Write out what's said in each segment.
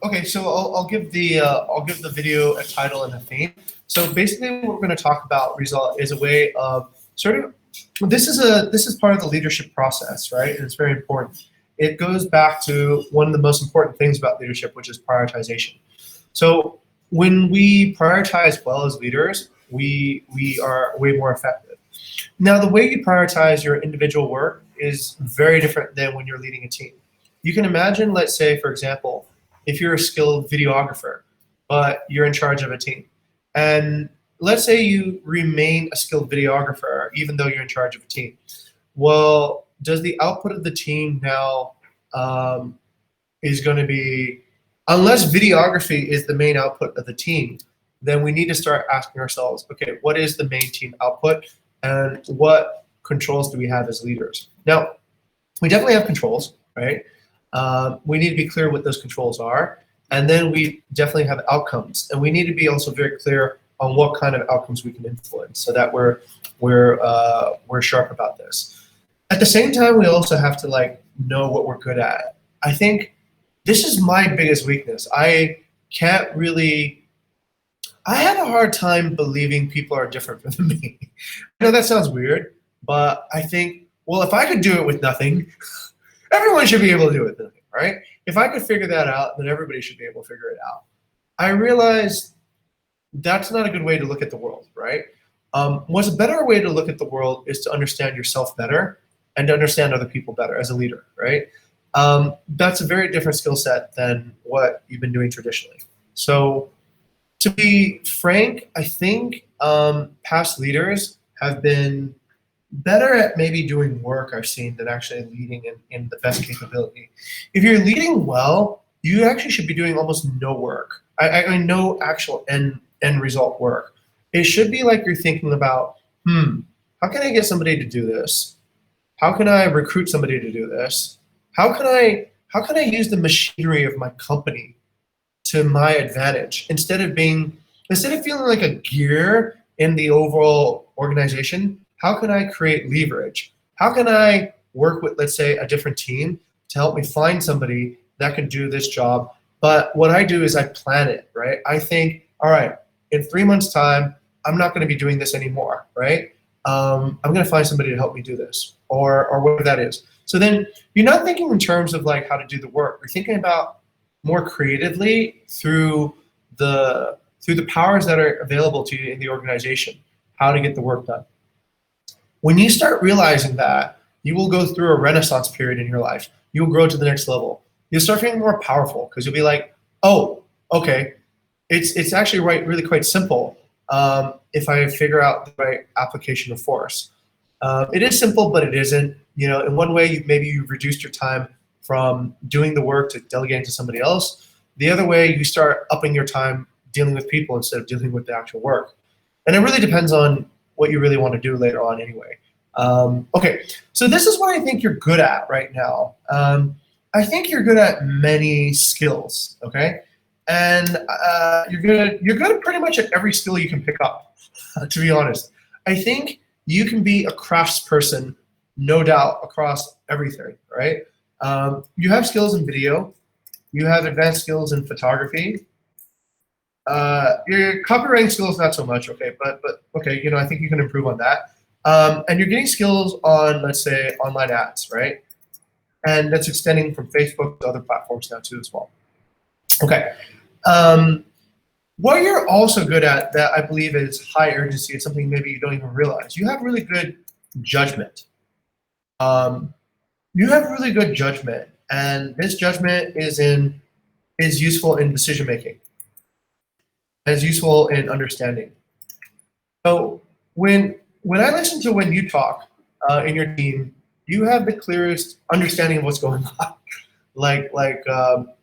Okay, so I'll give the video a title and a theme. So basically, what we're going to talk about, Rizal, is a way of sort of this is part of the leadership process, right? And it's very important. It goes back to one of the most important things about leadership, which is prioritization. So when we prioritize well as leaders, we are way more effective. Now, the way you prioritize your individual work is very different than when you're leading a team. You can imagine, let's say, for example, if you're a skilled videographer, but you're in charge of a team. And let's say you remain a skilled videographer, even though you're in charge of a team. Well, does the output of the team now is going to be, unless videography is the main output of the team, then we need to start asking ourselves, okay, what is the main team output and what controls do we have as leaders? Now, we definitely have controls, right? We need to be clear what those controls are, and then we definitely have outcomes, and we need to be also very clear on what kind of outcomes we can influence, so that we're sharp about this. At the same time, we also have to know what we're good at. I think this is my biggest weakness. I have a hard time believing people are different from me. I know that sounds weird, but I think, well, if I could do it with nothing, everyone should be able to do it with nothing, right? If I could figure that out, then everybody should be able to figure it out. I realize that's not a good way to look at the world, right? What's a better way to look at the world is to understand yourself better and to understand other people better as a leader, right? That's a very different skill set than what you've been doing traditionally. So to be frank, I think past leaders have been better at maybe doing work I've seen than actually leading in the best capability. If you're leading well, you actually should be doing almost no work. I mean, no actual end result work. It should be like you're thinking about, how can I get somebody to do this? How can I recruit somebody to do this? How can I use the machinery of my company to my advantage instead of feeling like a gear in the overall organization? How can I create leverage? How can I work with, let's say, a different team to help me find somebody that can do this job? But what I do is I plan it, right? I think, all right, in 3 months' time, I'm not going to be doing this anymore, right? I'm going to find somebody to help me do this, or whatever that is. So then you're not thinking in terms of how to do the work. You're thinking about more creatively through the powers that are available to you in the organization, how to get the work done. When you start realizing that, you will go through a renaissance period in your life. You will grow to the next level. You'll start feeling more powerful because you'll be like, oh, okay, it's actually really quite simple if I figure out the right application of force. It is simple, but it isn't. In one way, maybe you've reduced your time from doing the work to delegating to somebody else. The other way, you start upping your time dealing with people instead of dealing with the actual work. And it really depends on what you really want to do later on anyway. Okay, so this is what I think you're good at right now. I think you're good at many skills, okay? And you're good pretty much at every skill you can pick up, to be honest. I think you can be a craftsperson, no doubt, across everything, right? You have skills in video. You have advanced skills in photography. Your copywriting skills, not so much, okay, but okay, I think you can improve on that. And you're getting skills on, let's say, online ads, right? And that's extending from Facebook to other platforms now too as well. Okay. What you're also good at that I believe is high urgency, it's something maybe you don't even realize. You have really good judgment. You have really good judgment, and this judgment is useful in decision making. Is useful in understanding. So when I listen to when you talk in your team, you have the clearest understanding of what's going on.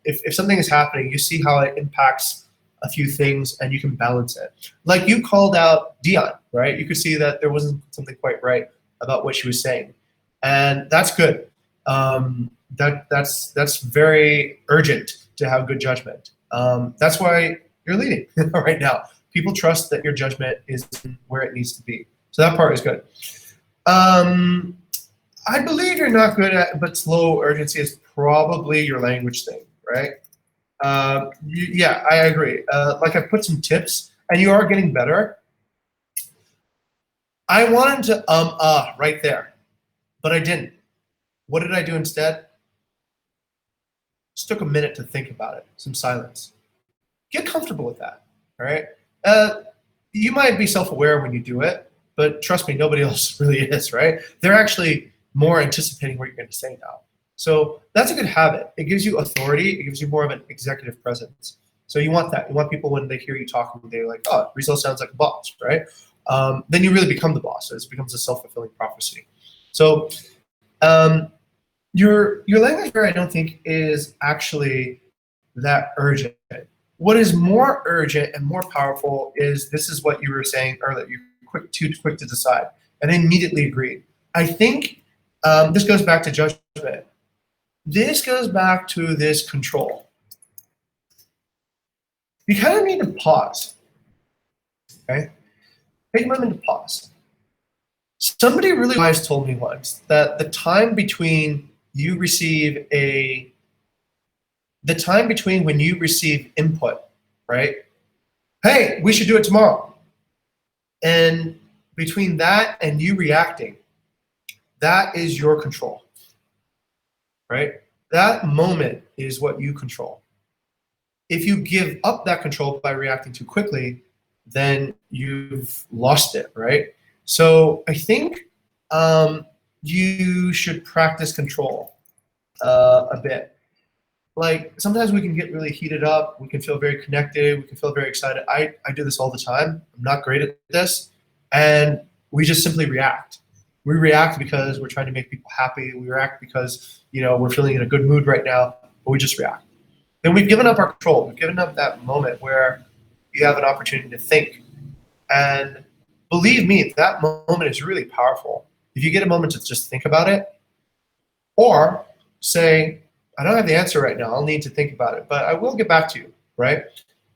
If something is happening, you see how it impacts a few things and you can balance it. Like you called out Dion, right? You could see that there wasn't something quite right about what she was saying, and that's good. That's very urgent to have good judgment. That's why you're leading right now. People trust that your judgment is where it needs to be. So that part is good. I believe you're not good at, but slow urgency is probably your language thing, right? Yeah, I agree. Like I put some tips, and you are getting better. I wanted to right there, but I didn't. What did I do instead? Just took a minute to think about it. Some silence. Get comfortable with that. All right. Uh, you might be self-aware when you do it, but trust me, nobody else really is. Right? They're actually more anticipating what you're going to say now. So that's a good habit. It gives you authority. It gives you more of an executive presence. So you want that. You want people when they hear you talking, they're like, "Oh, Rizal sounds like a boss," right? Then you really become the boss. It becomes a self-fulfilling prophecy. So your language barrier, I don't think, is actually that urgent. What is more urgent and more powerful is this is what you were saying earlier. You're too quick to decide, and I immediately agreed. I think this goes back to judgment. This goes back to this control. You kind of need to pause. Okay, take a moment to pause. Somebody really wise told me once that the time between when you receive input, right? Hey, we should do it tomorrow. And between that and you reacting, that is your control, right? That moment is what you control. If you give up that control by reacting too quickly, then you've lost it, right? So I think you should practice control a bit. Like sometimes we can get really heated up, we can feel very connected, we can feel very excited. I do this all the time. I'm not great at this. And we just simply react. We react because we're trying to make people happy. We react because we're feeling in a good mood right now, but we just react. Then we've given up our control. We've given up that moment where you have an opportunity to think. And believe me, that moment is really powerful. If you get a moment to just think about it, or say, I don't have the answer right now. I'll need to think about it, but I will get back to you, right?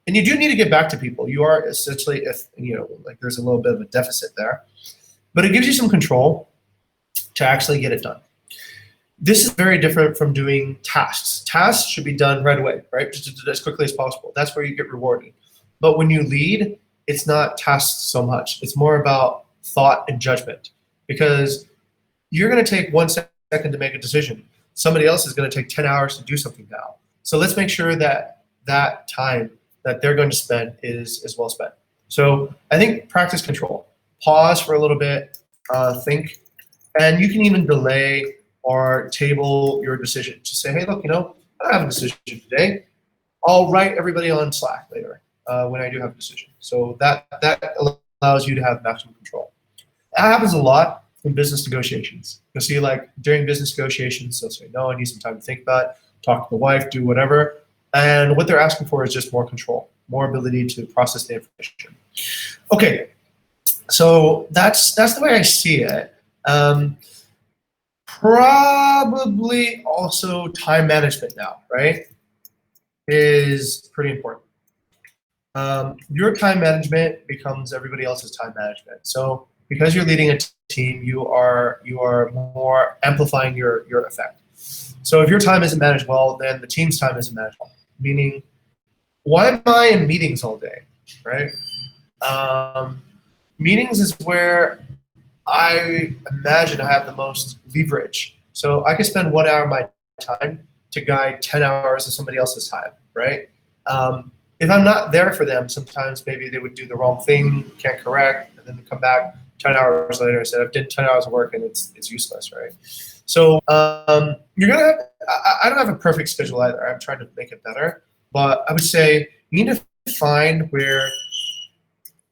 And you do need to get back to people. You are essentially, like there's a little bit of a deficit there, but it gives you some control to actually get it done. This is very different from doing tasks. Tasks should be done right away, right? Just as quickly as possible. That's where you get rewarded. But when you lead, it's not tasks so much. It's more about thought and judgment, because you're going to take 1 second to make a decision. Somebody else is going to take 10 hours to do something now. So let's make sure that that time that they're going to spend is well spent. So I think practice control. Pause for a little bit, think, and you can even delay or table your decision. Just say, hey, look, I don't have a decision today. I'll write everybody on Slack later when I do have a decision. So that allows you to have maximum control. That happens a lot in business negotiations. You'll see, like during business negotiations, they'll say, no, I need some time to think about it, talk to the wife, do whatever. And what they're asking for is just more control, more ability to process the information. Okay, so that's the way I see it. Probably also time management now, right, is pretty important. Your time management becomes everybody else's time management. So because you're leading a team, you are more amplifying your effect. So if your time isn't managed well, then the team's time isn't managed well. Meaning, why am I in meetings all day, right? Meetings is where I imagine I have the most leverage. So I could spend 1 hour of my time to guide 10 hours of somebody else's time, right? If I'm not there for them, sometimes maybe they would do the wrong thing, can't correct, and then they come back 10 hours later and say, I've did 10 hours of work and it's useless, right? So you're gonna have, I don't have a perfect schedule either. I'm trying to make it better, but I would say you need to find where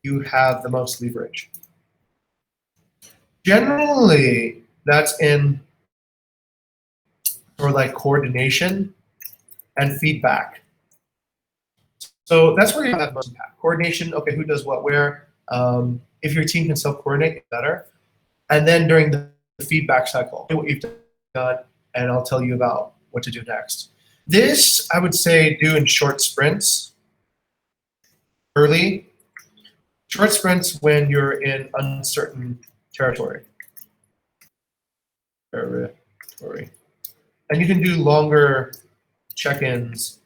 you have the most leverage. Generally, that's in or like coordination and feedback. So that's where you have the most impact. Coordination, okay, who does what where. If your team can self-coordinate, better. And then during the feedback cycle, what you've done, and I'll tell you about what to do next. This, I would say, do in short sprints, early. Short sprints when you're in uncertain territory. And you can do longer check-ins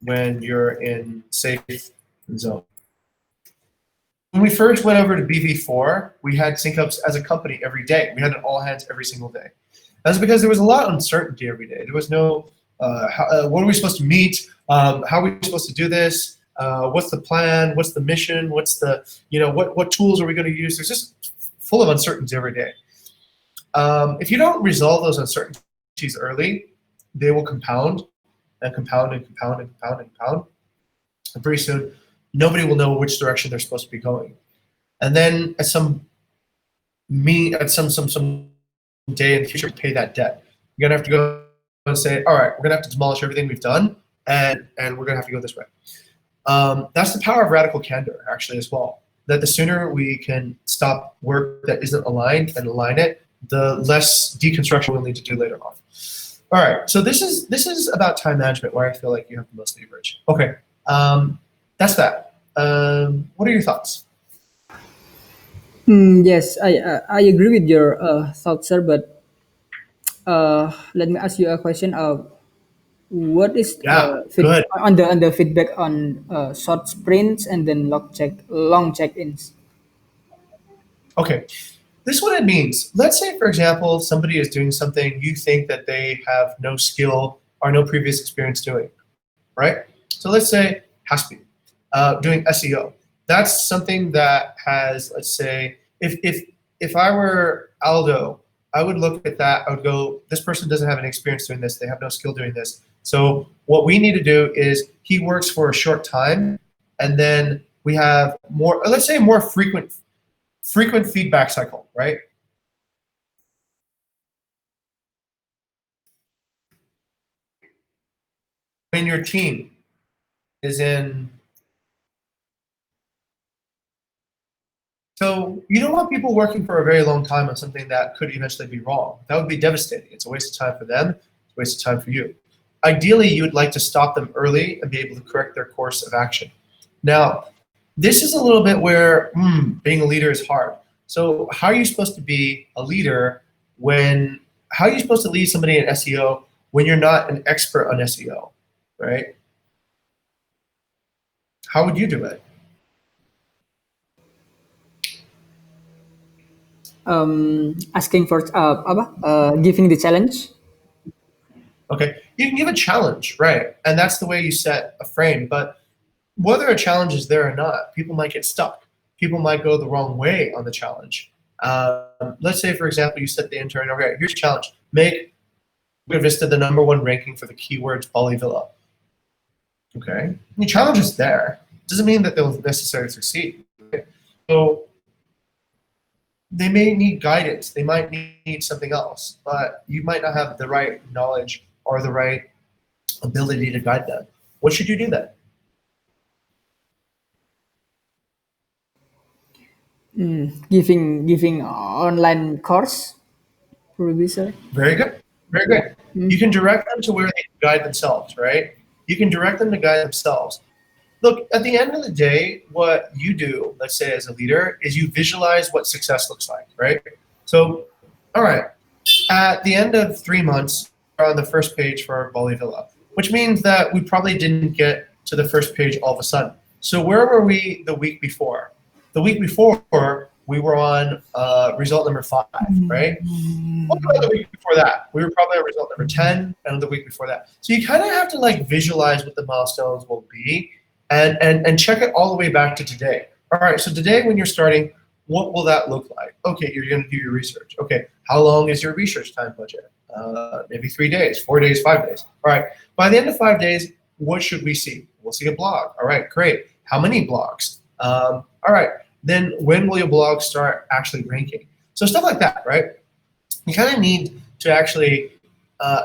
when you're in safe zone. When we first went over to BV4, we had sync ups as a company every day. We had an all hands every single day. That's because there was a lot of uncertainty every day. There was no, what are we supposed to meet? How are we supposed to do this? What's the plan? What's the mission? What's the, what tools are we going to use? There's just full of uncertainties every day. If you don't resolve those uncertainties early, they will compound and compound and compound and compound and compound. And pretty soon, nobody will know which direction they're supposed to be going. And then at some day in the future, pay that debt. You're gonna have to go and say, all right, we're gonna have to demolish everything we've done, and we're gonna have to go this way. That's the power of radical candor, actually, as well. That the sooner we can stop work that isn't aligned and align it, the less deconstruction we'll need to do later on. All right, so this is about time management, where I feel like you have the most leverage. Okay, that's that. What are your thoughts? Yes, I agree with your thoughts, sir. But let me ask you a question. What is Yeah, good. on the feedback on short sprints and then long check-ins? Okay, this is what it means. Let's say, for example, somebody is doing something you think that they have no skill or no previous experience doing, right? So let's say Haspi, doing SEO. That's something that has, let's say, if I were Aldo, I would look at that. I would go, this person doesn't have any experience doing this. They have no skill doing this. So what we need to do is he works for a short time, and then we have more, let's say, more frequent feedback cycle, right? When your team is in, so you don't want people working for a very long time on something that could eventually be wrong. That would be devastating. It's a waste of time for them. It's a waste of time for you. Ideally, you would like to stop them early and be able to correct their course of action. Now, this is a little bit where being a leader is hard. So how are you supposed to be a leader how are you supposed to lead somebody in SEO when you're not an expert on SEO, right? How would you do it? Asking for giving the challenge. Okay, you can give a challenge, right? And that's the way you set a frame. But whether a challenge is there or not, people might get stuck. People might go the wrong way on the challenge. Let's say, for example, you set the intern, okay, here's a challenge. Make Bukit Vista the #1 ranking for the keywords Bali Villa. Okay, the challenge is there. Doesn't mean that they'll necessarily succeed. Right? So they may need guidance. They might need something else, but you might not have the right knowledge or the right ability to guide them. What should you do then? Giving online course, probably, sir. Very good. Very good. You can direct them to where they can guide themselves, right? You can direct them to guide themselves. Look, at the end of the day, what you do, let's say as a leader, is you visualize what success looks like, right? So, all right, at the end of 3 months, we're on the first page for Bali Villa, which means that we probably didn't get to the first page all of a sudden. So where were we the week before? The week before, we were on result number 5, right? What about the week before that? We were probably on result number 10, and the week before that. So you kind of have to like visualize what the milestones will be and check it all the way back to today. All right, so today when you're starting, what will that look like? Okay, you're going to do your research. Okay, how long is your research time budget? Maybe 3 days, 4 days, 5 days. All right, by the end of 5 days, what should we see? We'll see a blog. All right, great. How many blogs? All right, then when will your blog start actually ranking? So stuff like that, right? You kind of need to actually,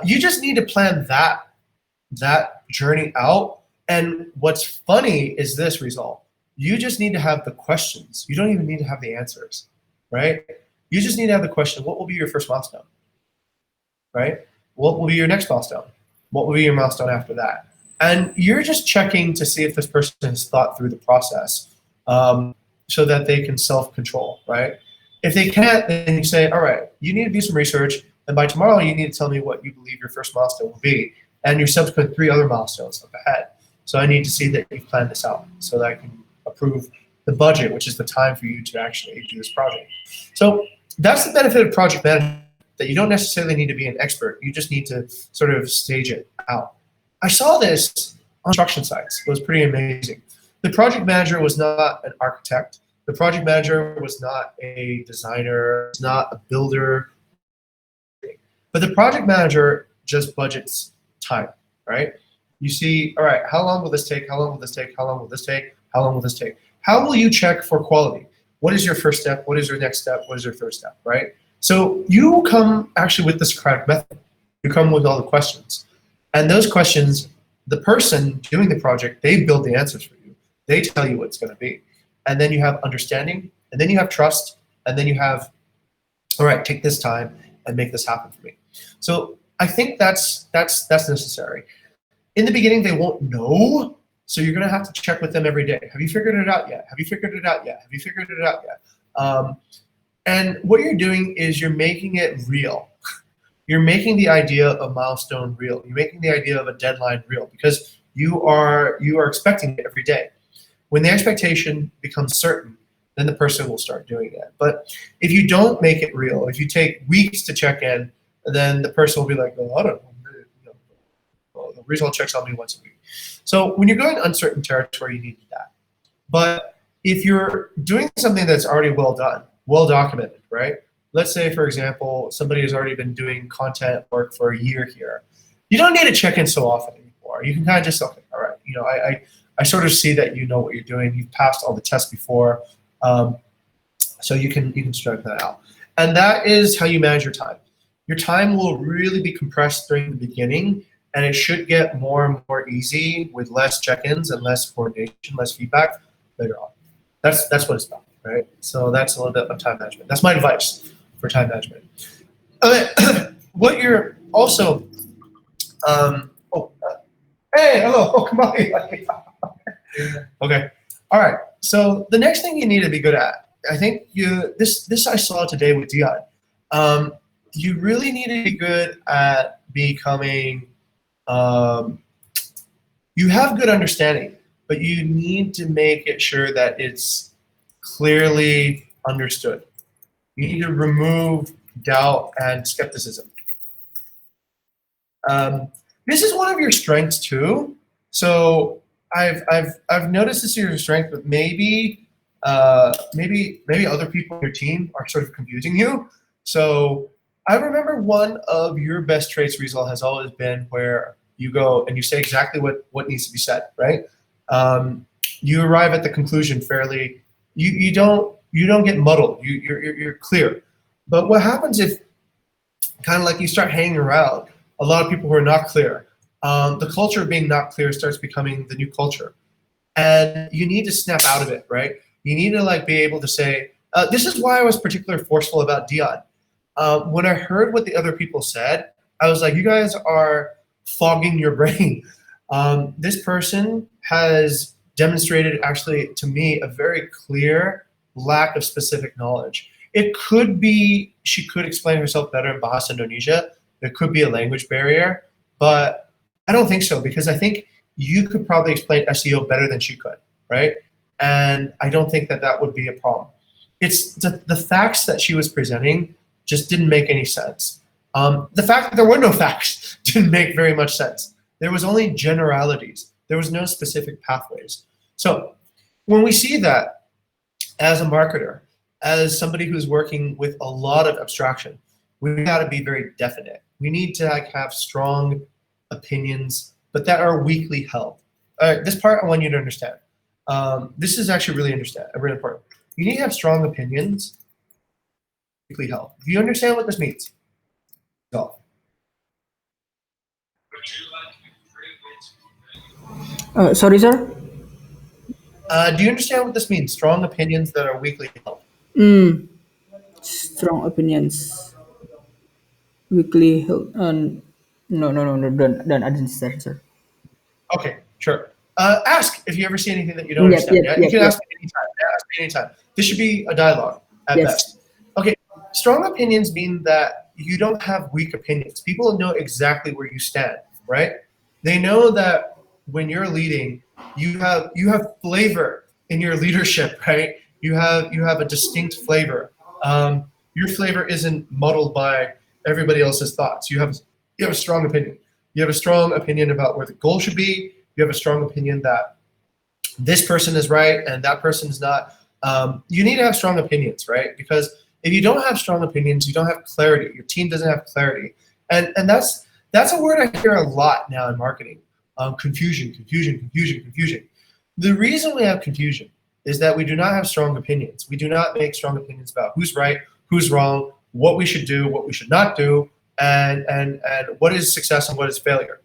you just need to plan that journey out. And what's funny is this result. You just need to have the questions. You don't even need to have the answers, right? You just need to have the question, what will be your first milestone, right? What will be your next milestone? What will be your milestone after that? And you're just checking to see if this person has thought through the process so that they can self-control, right? If they can't, then you say, all right, you need to do some research, and by tomorrow you need to tell me what you believe your first milestone will be, and your subsequent 3 other milestones up ahead. So I need to see that you've planned this out so that I can approve the budget, which is the time for you to actually do this project. So that's the benefit of project management, that you don't necessarily need to be an expert. You just need to sort of stage it out. I saw this on construction sites. It was pretty amazing. The project manager was not an architect. The project manager was not a designer, was not a builder, but the project manager just budgets time, right? You see, all right, how long will this take? How long will this take? How long will this take? How long will this take? How will you check for quality? What is your first step? What is your next step? What is your third step, right? So you come actually with this Socratic method. You come with all the questions. And those questions, the person doing the project, they build the answers for you. They tell you what it's going to be. And then you have understanding, and then you have trust, and then you have, all right, take this time and make this happen for me. So I think that's necessary. In the beginning, they won't know, so you're going to have to check with them every day. Have you figured it out yet? Have you figured it out yet? Have you figured it out yet? And what you're doing is you're making it real. You're making the idea of a milestone real. You're making the idea of a deadline real, because you are expecting it every day. When the expectation becomes certain, then the person will start doing it. But if you don't make it real, if you take weeks to check in, then the person will be like, "Oh, I don't know. The Rizal checks on me once a week." So when you're going uncertain territory, you need that. But if you're doing something that's already well done, well documented, right? Let's say, for example, somebody has already been doing content work for a year here. You don't need to check in so often anymore. You can kind of just, okay, all right, I sort of see that you know what you're doing. You've passed all the tests before, so you can strike that out. And that is how you manage your time. Your time will really be compressed during the beginning, and it should get more and more easy with less check-ins and less coordination, less feedback later on. That's what it's about, right? So that's a little bit of time management. That's my advice for time management. What you're also, hey, hello, come on. Okay, all right. So the next thing you need to be good at, I think this I saw today with Dion. You really need to be good at becoming. You have good understanding, but you need to make it sure that it's clearly understood. You need to remove doubt and skepticism. This is one of your strengths too. So I've noticed this is your strength, but maybe other people on your team are sort of confusing you. So I remember one of your best traits, Rizal, has always been where you go and you say exactly what needs to be said, right? You arrive at the conclusion fairly. You don't get muddled. You're clear. But what happens if, kind of like, you start hanging around a lot of people who are not clear? The culture of being not clear starts becoming the new culture, and you need to snap out of it, right? You need to be able to say, this is why I was particularly forceful about Dion. When I heard what the other people said, I was like, you guys are fogging your brain. This person has demonstrated, actually, to me, a very clear lack of specific knowledge. It could be she could explain herself better in Bahasa Indonesia. There could be a language barrier, but I don't think so, because I think you could probably explain SEO better than she could, right? And I don't think that would be a problem. It's the facts that she was presenting just didn't make any sense. The fact that there were no facts didn't make very much sense. There was only generalities. There was no specific pathways. So when we see that as a marketer, as somebody who's working with a lot of abstraction, we got to be very definite. We need to have strong opinions, but that are weakly held. All right, this part I want you to understand. This is actually really important. You need to have strong opinions, weakly held. Do you understand what this means? No. Sorry, sir. Do you understand what this means? Strong opinions that are weakly held. Strong opinions, weekly held. No. Don't understand, sir. Okay, sure. Ask if you ever see anything that you don't understand. Yep, Yeah, you yep, can yep. ask me anytime. Yeah, ask me anytime. This should be a dialogue at Yes. best. Okay, strong opinions mean that you don't have weak opinions. People know exactly where you stand, right? They know that when you're leading, you have flavor in your leadership, right? You have a distinct flavor. Your flavor isn't muddled by everybody else's thoughts. You have a strong opinion. You have a strong opinion about where the goal should be. You have a strong opinion that this person is right and that person is not. You need to have strong opinions, right? Because if you don't have strong opinions, you don't have clarity. Your team doesn't have clarity, and that's a word I hear a lot now in marketing. Confusion, confusion, confusion, confusion. The reason we have confusion is that we do not have strong opinions. We do not make strong opinions about who's right, who's wrong, what we should do, what we should not do, and what is success and what is failure.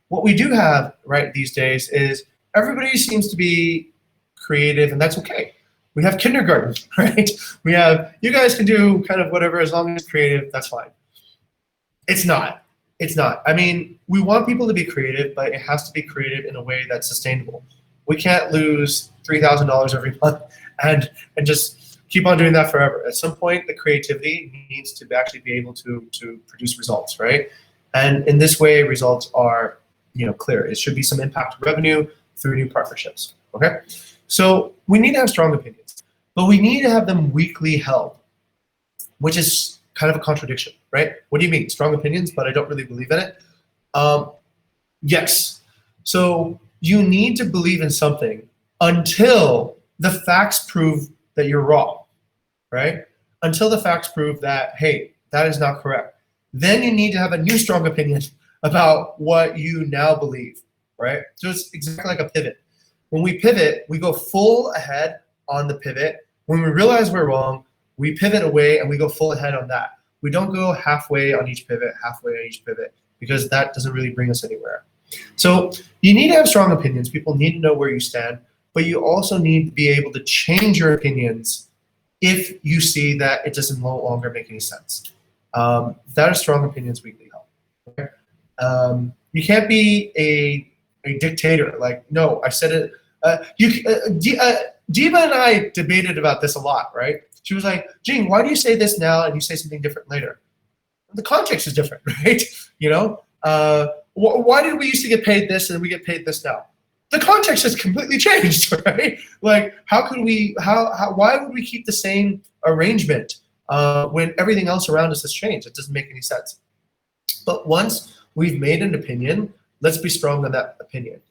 What we do have right these days is everybody seems to be creative, and that's okay. We have kindergarten, right? We have, you guys can do kind of whatever as long as it's creative, that's fine. It's not. It's not. I mean, we want people to be creative, but it has to be creative in a way that's sustainable. We can't lose $3,000 every month and just keep on doing that forever. At some point, the creativity needs to actually be able to produce results, right? And in this way, results are, clear. It should be some impact to revenue through new partnerships. Okay, so we need to have strong opinions, but we need to have them weakly held, which is kind of a contradiction, right? What do you mean? Strong opinions, but I don't really believe in it? Yes. So you need to believe in something until the facts prove that you're wrong, right? Until the facts prove that, hey, that is not correct. Then you need to have a new strong opinion about what you now believe, right? So it's exactly like a pivot. When we pivot, we go full ahead on the pivot. When we realize we're wrong, we pivot away and we go full ahead on that. We don't go halfway on each pivot, because that doesn't really bring us anywhere. So you need to have strong opinions. People need to know where you stand, but you also need to be able to change your opinions if you see that it doesn't no longer make any sense. That is strong opinions weekly help. Okay? You can't be a dictator. Like, no, I said it. Diva and I debated about this a lot, right? She was like, Jing, why do you say this now and you say something different later? The context is different, right? Why did we used to get paid this and we get paid this now? The context has completely changed, right? Like, why would we keep the same arrangement when everything else around us has changed? It doesn't make any sense. But once we've made an opinion, let's be strong on that opinion.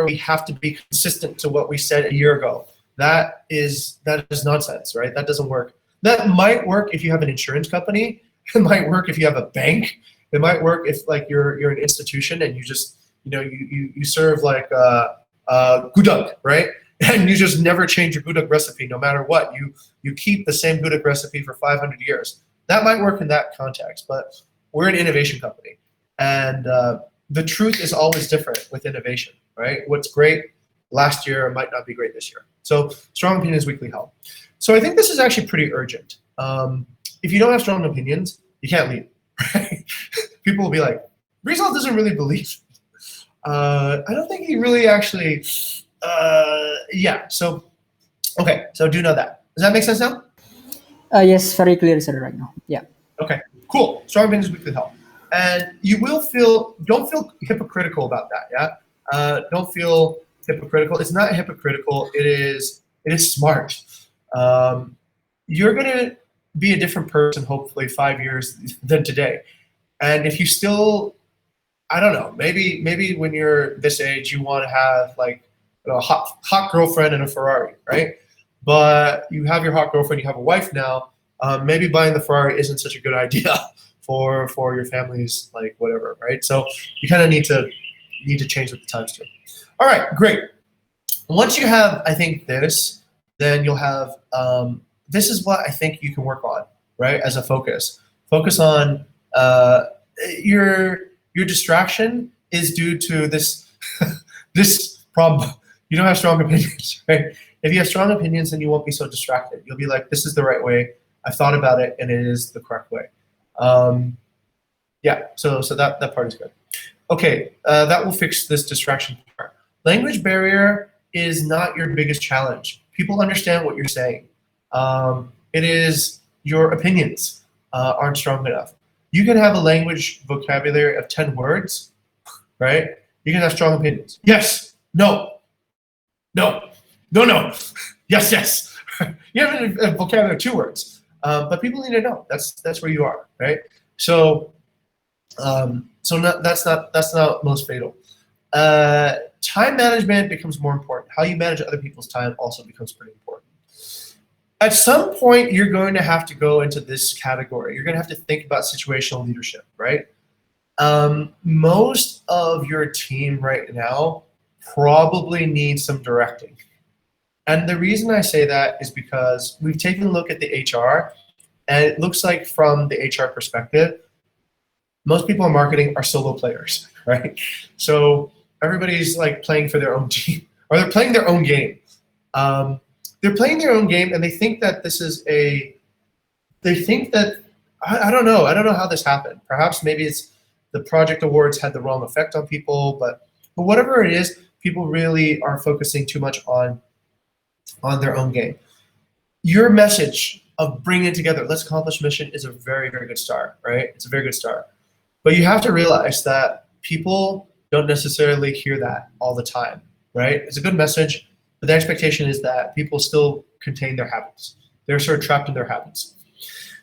We have to be consistent to what we said a year ago. That is nonsense, right? That doesn't work. That might work if you have an insurance company. It might work if you have a bank. It might work if like you're an institution and you just you serve like gudeg, right? And you just never change your gudeg recipe no matter what. You keep the same gudeg recipe for 500 years. That might work in that context, but we're an innovation company, and the truth is always different with innovation, right? What's great last year might not be great this year. So strong opinions weekly help. So I think this is actually pretty urgent. If you don't have strong opinions, you can't lead, right? People will be like, Rizal doesn't really believe. I don't think he really actually, yeah. So, okay, so do know that. Does that make sense now? Yes, very clear, sir, right now. Yeah. Okay, cool. Strong opinions weekly help. And you will don't feel hypocritical about that, yeah? Don't feel hypocritical. It's not hypocritical, it is smart. You're gonna be a different person, hopefully 5 years than today. And if you still, I don't know, maybe when you're this age, you wanna have like a hot girlfriend and a Ferrari, right? But you have your hot girlfriend, you have a wife now, maybe buying the Ferrari isn't such a good idea for your family's like whatever, right? So you kind of need to change with the times too. All right, great. Once you have, I think this, then you'll have, this is what I think you can work on, right? As a focus. Focus on your distraction is due to this this problem. You don't have strong opinions, right? If you have strong opinions, then you won't be so distracted. You'll be like, this is the right way. I've thought about it, and it is the correct way. Yeah, so that part is good. Okay, that will fix this distraction part. Language barrier is not your biggest challenge. People understand what you're saying. It is your opinions aren't strong enough. You can have a language vocabulary of 10 words, right? You can have strong opinions. Yes, no, no, no, no. Yes, yes. You have a vocabulary of 2 words, but people need to know that's where you are, right? So, that's not most fatal. Time management becomes more important. How you manage other people's time also becomes pretty important. At some point, you're going to have to go into this category. You're going to have to think about situational leadership, right? Most of your team right now probably needs some directing. And the reason I say that is because we've taken a look at the HR, and it looks like from the HR perspective, most people in marketing are solo players, right? So everybody's like playing for their own team, or they're playing their own game. They're playing their own game, and they think that I don't know. I don't know how this happened. Perhaps maybe it's the project awards had the wrong effect on people, but whatever it is, people really are focusing too much on their own game. Your message of bringing it together, let's accomplish mission, is a very, very good start, right? It's a very good start. But you have to realize that people don't necessarily hear that all the time, right? It's a good message, but the expectation is that people still contain their habits. They're sort of trapped in their habits.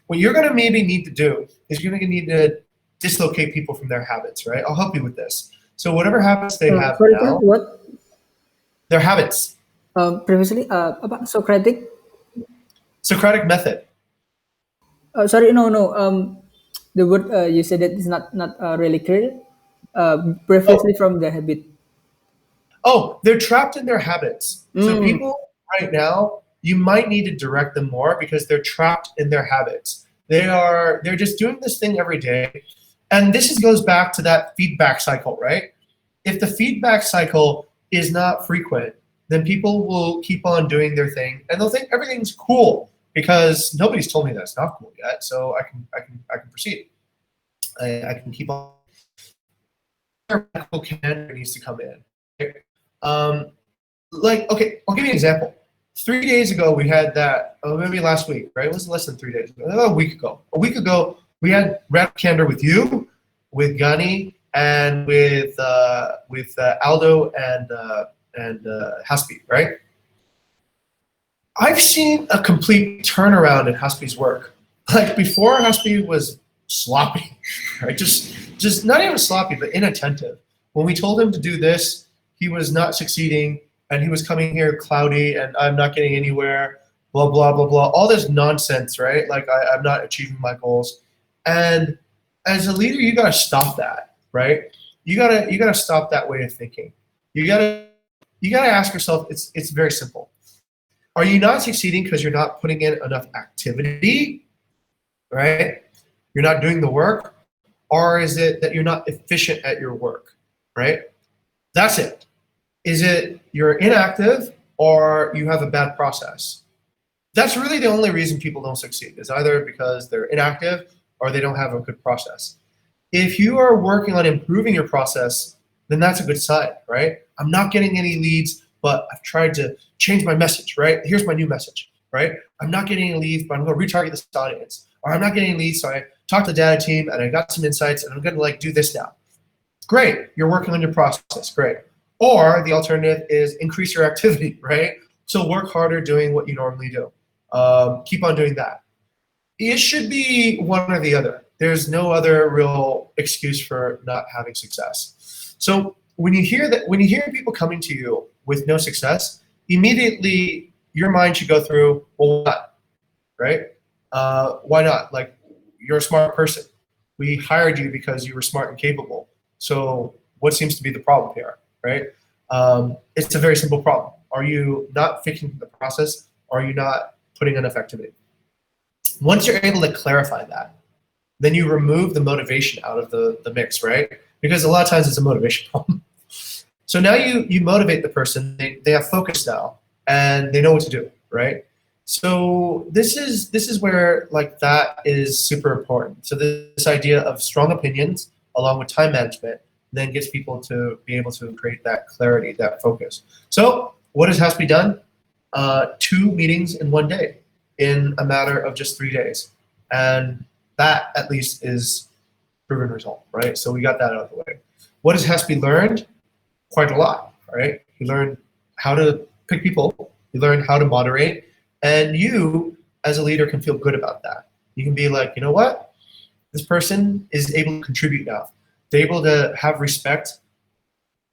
What you're going to maybe need to do is you're going to need to dislocate people from their habits, right? I'll help you with this. So whatever habits they have Sorry, now, what? their habits, Previously, apa Socratic? Socratic method. Sorry, no. The word you said that is not really clear. Previously Oh, from the habit. they're trapped in their habits. So Mm. people right now, you might need to direct them more because they're trapped in their habits. They're just doing this thing every day. And goes back to that feedback cycle, right? If the feedback cycle is not frequent, then people will keep on doing their thing and they'll think everything's cool because nobody's told me that it's not cool yet. So I can proceed. I can keep on. Radical candor needs to come in. Okay, I'll give you an example. 3 days ago, we had that, maybe last week, right? It was less than 3 days ago, a week ago. A week ago, we had radical candor with you, with Gani, and with Aldo and Haspi, right? I've seen a complete turnaround in Haspi's work. Like before, Haspi was sloppy, right? Just not even sloppy, but inattentive. When we told him to do this, he was not succeeding, and he was coming here cloudy, and I'm not getting anywhere, blah, blah, blah, blah. All this nonsense, right? Like I'm not achieving my goals. And as a leader, you gotta stop that, right? You gotta stop that way of thinking. You gotta ask yourself, it's very simple. Are you not succeeding because you're not putting in enough activity, right? You're not doing the work, or is it that you're not efficient at your work, right? That's it. Is it you're inactive or you have a bad process? That's really the only reason people don't succeed, is either because they're inactive or they don't have a good process. If you are working on improving your process, then that's a good sign, right? I'm not getting any leads, but I've tried to change my message, right? Here's my new message, right? I'm not getting any leads, but I'm going to retarget this audience. Or I'm not getting any leads, so I talked to the data team and I got some insights and I'm going to do this now. Great, you're working on your process, great. Or the alternative is increase your activity, right? So work harder doing what you normally do. Keep on doing that. It should be one or the other. There's no other real excuse for not having success. So when you hear people coming to you with no success, immediately your mind should go through, well, why not, right? Why not? Like, you're a smart person. We hired you because you were smart and capable. So what seems to be the problem here, right? It's a very simple problem. Are you not fixing the process? Are you not putting enough activity? Once you're able to clarify that, then you remove the motivation out of the mix, right? Because a lot of times it's a motivation problem. So now you motivate the person, they have focus now, and they know what to do, right? So this is where that is super important. So this idea of strong opinions along with time management then gets people to be able to create that clarity, that focus. So what has to be done? 2 meetings in 1 day in a matter of just 3 days. And that at least is proven result, right? So we got that out of the way. What has Hesby learned? Quite a lot, right? He learned how to pick people. He learned how to moderate. And you, as a leader, can feel good about that. You can be like, you know what? This person is able to contribute now. They're able to have respect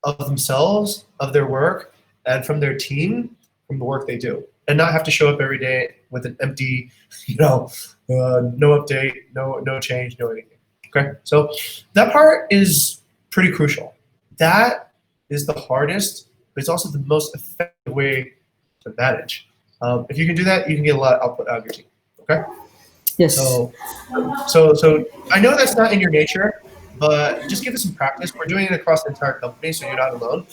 of themselves, of their work, and from their team, from the work they do, and not have to show up every day with an empty, no update, no change, no anything. Okay, so that part is pretty crucial. That is the hardest, but it's also the most effective way to manage. If you can do that, you can get a lot of output out of your team. Okay. Yes. So I know that's not in your nature, but just give it some practice. We're doing it across the entire company, so you're not alone.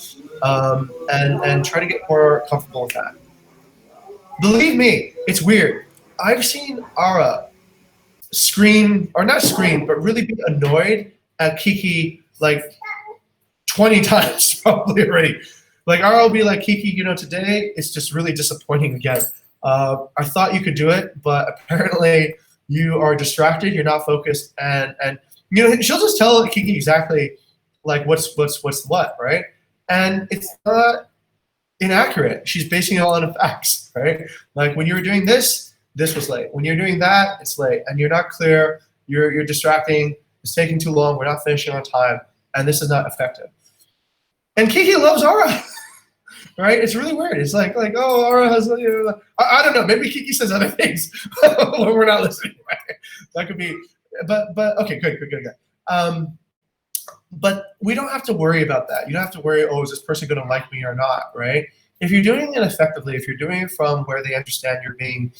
And try to get more comfortable with that. Believe me, it's weird. I've seen Ara scream, or not scream, but really be annoyed at Kiki like 20 times probably already. Like Ara will be like, Kiki, today it's just really disappointing again. I thought you could do it, but apparently you are distracted, you're not focused, and she'll just tell Kiki exactly like what's what, right? And it's not inaccurate. She's basing it all on facts, right? Like when you were doing this was late. When you're doing that, it's late, and you're not clear. You're distracting. It's taking too long. We're not finishing on time, and this is not effective. And Kiki loves Ara, right? It's really weird. It's like oh, Ara has I don't know. Maybe Kiki says other things when we're not listening. Right? That could be. But okay, good. But we don't have to worry about that. You don't have to worry, oh, is this person going to like me or not, right? If you're doing it effectively, if you're doing it from where they understand you're being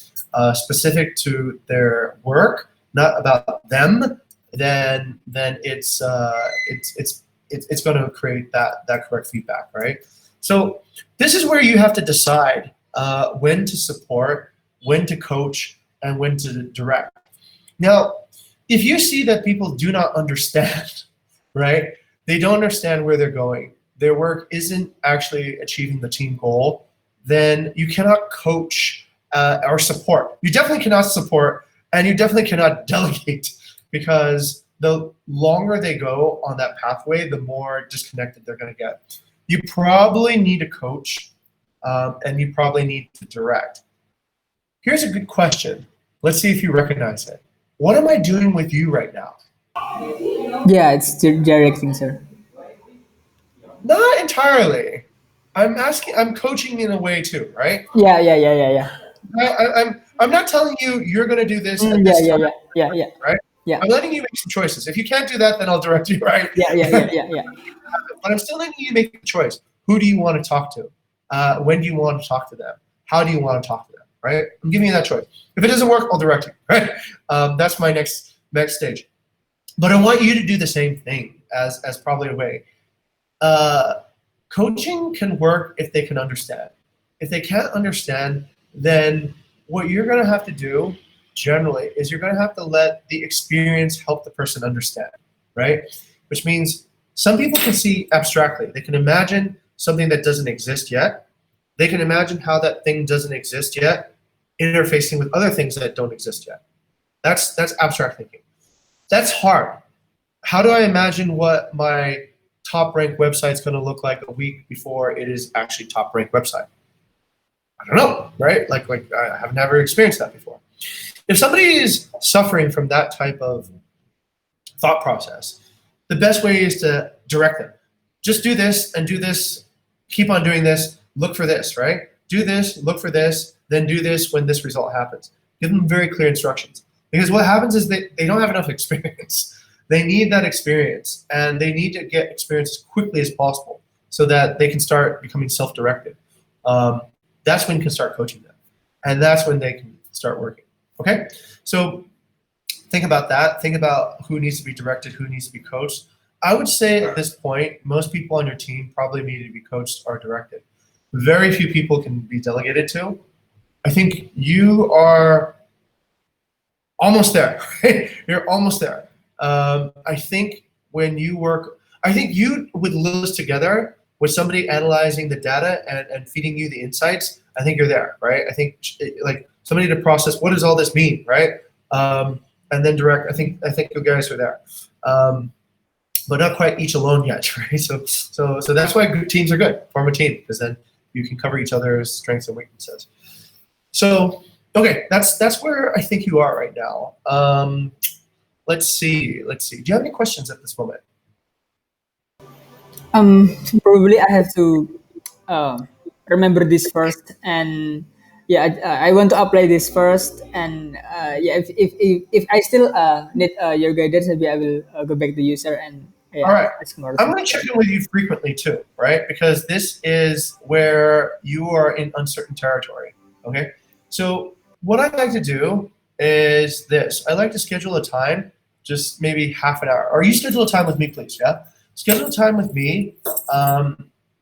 specific to their work, not about them, then it's going to create that correct feedback, right? So this is where you have to decide when to support, when to coach, and when to direct. Now, if you see that people do not understand, right? They don't understand where they're going. Their work isn't actually achieving the team goal, then you cannot coach or support. You definitely cannot support, and you definitely cannot delegate, because the longer they go on that pathway, the more disconnected they're going to get. You probably need a coach, and you probably need to direct. Here's a good question. Let's see if you recognize it. What am I doing with you right now? Yeah, it's directing, sir. Not entirely. I'm coaching in a way too, right? Yeah. I'm not telling you you're going to do this at Yeah, this time, yeah. right? Yeah. I'm letting you make some choices. If you can't do that, then I'll direct you, right? Yeah. But I'm still letting you make a choice. Who do you want to talk to? When do you want to talk to them? How do you want to talk to them, right? I'm giving you that choice. If it doesn't work, I'll direct you, right? That's my next stage. But I want you to do the same thing as probably a way. Coaching can work if they can understand. If they can't understand, then what you're going to have to do generally is you're going to have to let the experience help the person understand, right? Which means some people can see abstractly. They can imagine something that doesn't exist yet. They can imagine how that thing doesn't exist yet, interfacing with other things that don't exist yet. That's abstract thinking. That's hard. How do I imagine what my top-ranked website is going to look like a week before it is actually top-ranked website? I don't know, right? Like I have never experienced that before. If somebody is suffering from that type of thought process, the best way is to direct them. Just do this and do this. Keep on doing this. Look for this, right? Do this, look for this, then do this when this result happens. Give them very clear instructions. Because what happens is they don't have enough experience. They need that experience, and they need to get experience as quickly as possible so that they can start becoming self-directed. That's when you can start coaching them, and that's when they can start working. Okay? So think about that. Think about who needs to be directed, who needs to be coached. I would say at this point, most people on your team probably need to be coached or directed. Very few people can be delegated to. I think you are almost there. Right? You're almost there. I think when you work, I think you would lose together with somebody analyzing the data and feeding you the insights. I think you're there, right? I think like somebody to process what does all this mean, right? And then direct. I think you guys are there. but not quite each alone yet, right? So that's why good teams are good. Form a team, because then you can cover each other's strengths and weaknesses. So okay, that's where I think you are right now. Let's see. Do you have any questions at this moment? Probably I have to uh, remember this first, and yeah, I want to apply this first, and yeah, if I still need your guidance, maybe I will go back to user and All yeah, right. ask more I'm things. going to check in with you frequently too, right? Because this is where you are in uncertain territory. Okay. So what I like to do is this. I like to schedule a time, just maybe half an hour. Or you schedule a time with me, please. Yeah. Schedule a time with me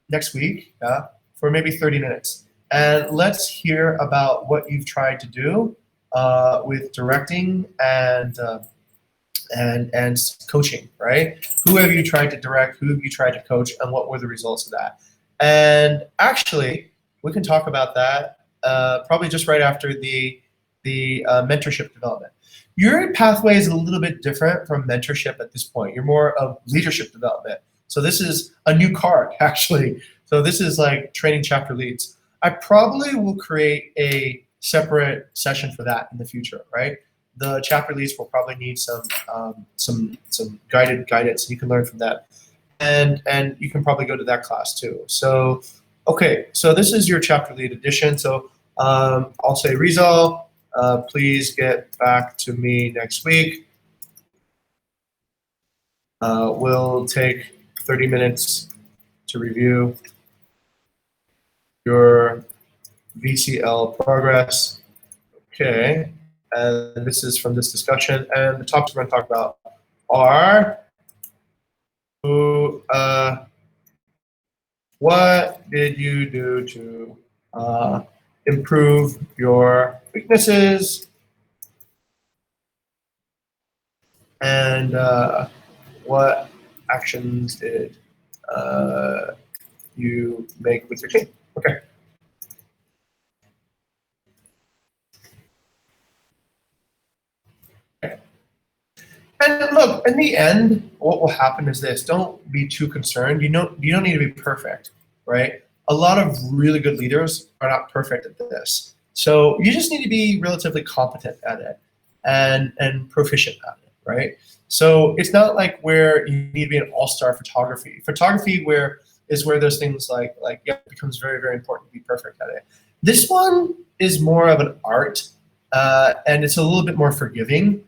next week. Yeah. For maybe 30 minutes, and let's hear about what you've tried to do with directing and coaching, right? Who have you tried to direct? Who have you tried to coach? And what were the results of that? And actually, we can talk about that probably just right after the mentorship development. Your pathway is a little bit different from mentorship at this point. You're more of leadership development. So this is a new card, actually. So this is like training chapter leads. I probably will create a separate session for that in the future, right? The chapter leads will probably need some guided guidance. You can learn from that, and you can probably go to that class too. So, okay, so this is your chapter lead edition. So I'll say Rizal, please get back to me next week. We'll take 30 minutes to review your VCL progress. Okay. And this is from this discussion. And the topics we're going to talk about are what did you do to improve your weaknesses, and what actions did you make with your team? Okay. And look, in the end, what will happen is this: don't be too concerned. You don't need to be perfect, right? A lot of really good leaders are not perfect at this. So you just need to be relatively competent at it and proficient at it, right? So it's not like where you need to be an all-star photography. Photography is where those things yeah, it becomes very, very important to be perfect at it. This one is more of an art, and it's a little bit more forgiving.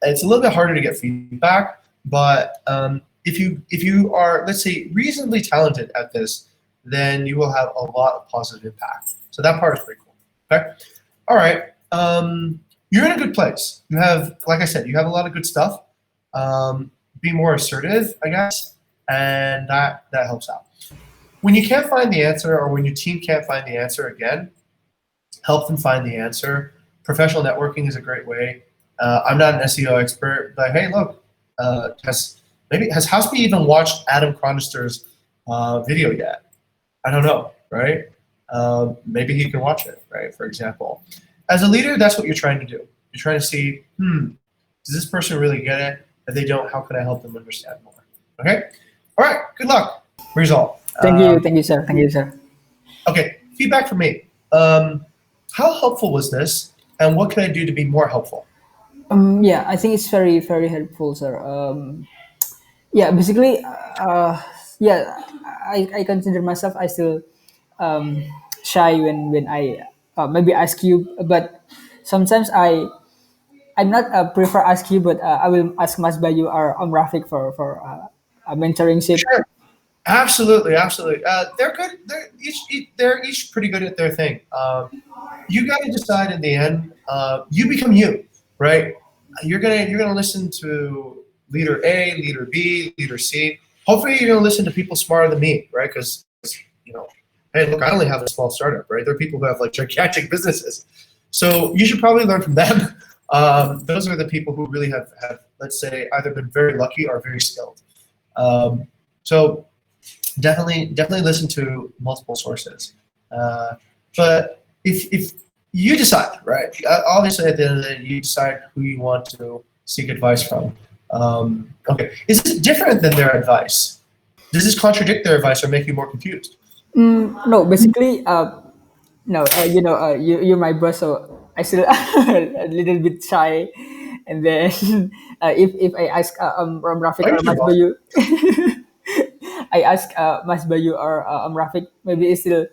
It's a little bit harder to get feedback, but if you are, let's say, reasonably talented at this, then you will have a lot of positive impact. So that part is pretty cool. Okay, all right. You're in a good place. You have, like I said, you have a lot of good stuff. Be more assertive, I guess, and that helps out. When you can't find the answer, or when your team can't find the answer, again, help them find the answer. Professional networking is a great way. I'm not an SEO expert, but hey, look, has Houseby even watched Adam Cronister's video yet? I don't know, right? Maybe he can watch it, right? For example, as a leader, that's what you're trying to do. You're trying to see, does this person really get it? If they don't, how can I help them understand more? Okay, all right. Good luck. Result. Thank you, sir. Thank you, sir. Okay, feedback from me. How helpful was this, and what can I do to be more helpful? Yeah, I think it's very, very helpful, sir. Yeah, basically, yeah, I consider myself I still shy when I maybe ask you, but sometimes I'm not prefer ask you, but I will ask Mas Bayu or Rafik for a mentoringship. Sure. Absolutely, absolutely. They're good. They're each pretty good at their thing. You got to decide in the end. You become you, right? You're gonna listen to leader A, leader B, leader C. Hopefully, you're gonna listen to people smarter than me, right? Because hey, look, I only have a small startup, right? There are people who have like gigantic businesses, so you should probably learn from them. Those are the people who really have, let's say, either been very lucky or very skilled. So definitely listen to multiple sources. But if you decide, right? Obviously, at the end of the day, you decide who you want to seek advice from. Okay, is this different than their advice? Does this contradict their advice or make you more confused? No, basically, no, you're my boss, so I still a little bit shy. And then if I ask Rafik Why or is your Mas boss? Bayu, I ask Mas Bayu or Rafik, maybe it's still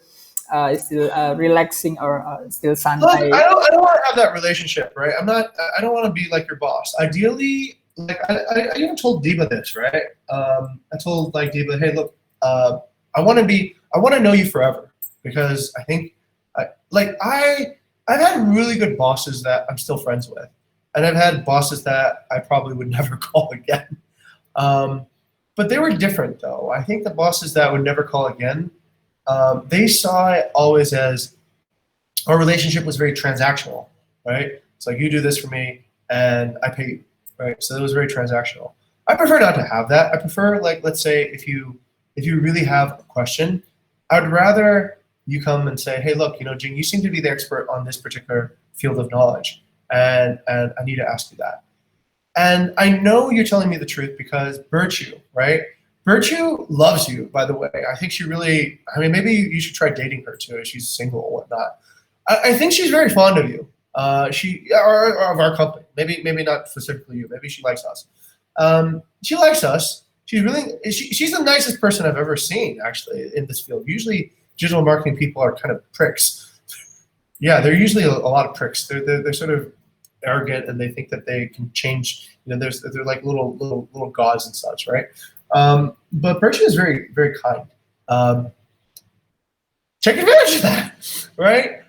relaxing or still Look, santai. I don't want to have that relationship, right? I don't want to be like your boss. Ideally, like I even told Deba this, right? I told like Deba, hey, look, I want to know you forever because I think, I've had really good bosses that I'm still friends with, and I've had bosses that I probably would never call again. Um, but they were different, though. I think the bosses that would never call again, they saw it always as our relationship was very transactional, right? It's like you do this for me and I pay you, right? So it was very transactional. I prefer not to have that. I prefer, like, let's say if you really have a question, I'd rather you come and say, hey, look, Jing, you seem to be the expert on this particular field of knowledge, and I need to ask you that. And I know you're telling me the truth because Virtue, right? Virtue loves you, by the way. I think she really, I mean, maybe you should try dating her too if she's single or whatnot. I think she's very fond of you. Or of our company. Maybe not specifically you. Maybe she likes us. She likes us. She's the nicest person I've ever seen actually in this field. Usually, digital marketing people are kind of pricks. Yeah, they're usually a lot of pricks. They're sort of arrogant and they think that they can change. They're like little gods and such, right? But Bertie is very very kind. Um, Take advantage of that, right?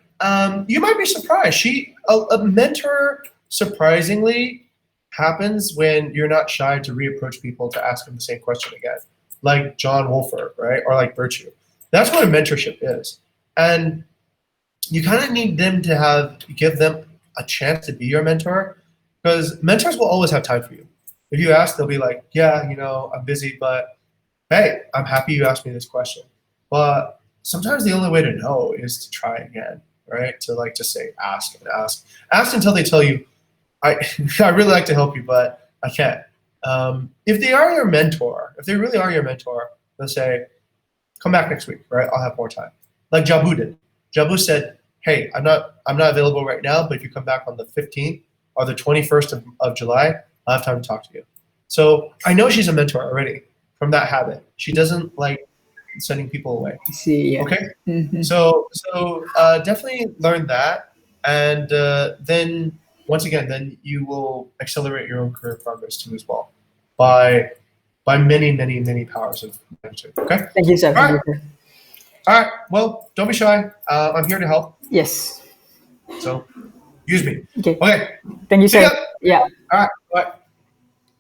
You might be surprised. A mentor surprisingly happens when you're not shy to reapproach people to ask them the same question again, like John Wolfer, right, or like Virtue. That's what a mentorship is, and you kind of need them to give them a chance to be your mentor, because mentors will always have time for you. If you ask, they'll be like, "Yeah, I'm busy, but hey, I'm happy you asked me this question." But sometimes the only way to know is to try again, right? To like just say ask and ask until they tell you, I I really like to help you, but I can't. If they are your mentor, if they really are your mentor, they'll say, come back next week, right? I'll have more time. Like Jabu did. Jabu said, hey, I'm not available right now, but if you come back on the 15th or the 21st of July, I'll have time to talk to you. So I know she's a mentor already from that habit. She doesn't like sending people away. See, yeah. Okay, Hmm. so definitely learn that, and then once again, then you will accelerate your own career progress too as well, by many powers of magnitude. Okay, Thank you, sir. all Thank right, you, sir. all right. Well, don't be shy. I'm here to help. Yes. So use me. Okay. Okay, Thank you, see ya. sir. Yeah. All right.